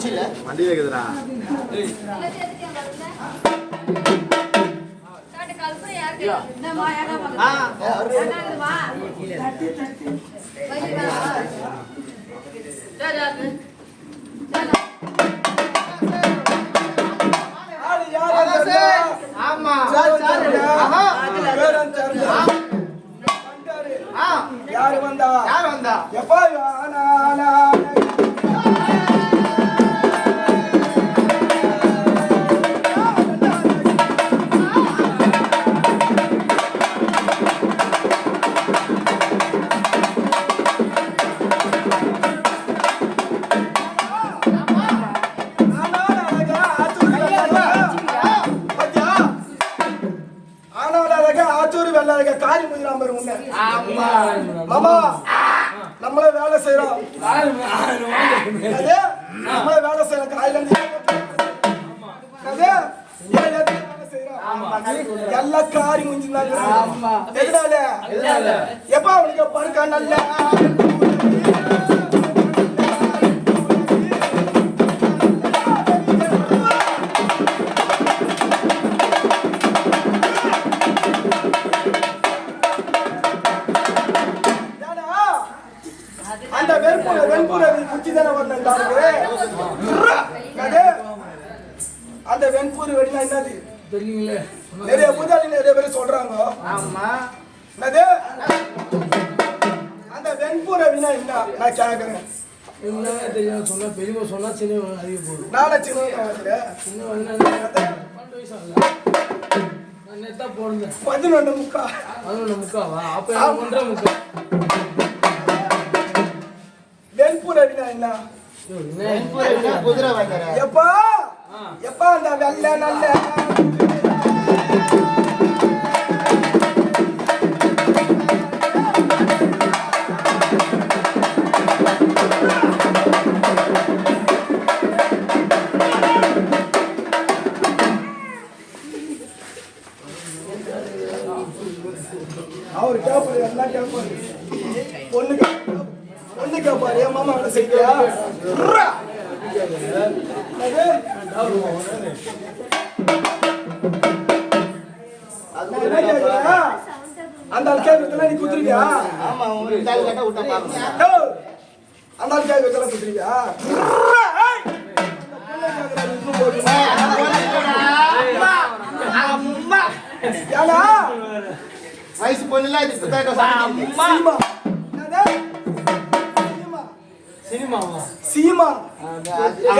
வண்டி வைக்குதுடா. யாரு வந்தா எப்பா காரி முதிராம மாமா நம்மளே வேலை செய்யறோம் நம்மளே வேலை செய்யறோம் காயில எல்லாம் காரி முஞ்சிருந்தாங்க எப்ப அவனுக்கு படுக்க நல்ல அந்த வெண்புற குச்சிதானே வரணும் அந்த வெண்பூர் வெடினா என்னது நிறைய பூஜாரி நிறைய பேர் சொல்றாங்க என்னது அந்த வெண்பூர வினா என்ன நான் கேக்குறேன் சொன்னா பெரியமா சொன்னா சின்ன அறிய போகுது நானே சின்ன போடுங்க 11 முக்கா அப்ப 1.5 முக்கா வெண்பூர வினா என்ன குதிரை வைக்கிற எப்பா எப்பா அந்த வெள்ளை நல்ல அவர் கேப்பாரு எல்லாம் கேப்பாரு பொண்ணு கேப்பாரு என் மாமா வேலை செய்யலையா அந்த கேட்கறதுல நீ குத்துருவியா அந்த கேட்கறதுல குத்துருவியா வயசு பொண்ணுல சினிமாவா சீமா சீமா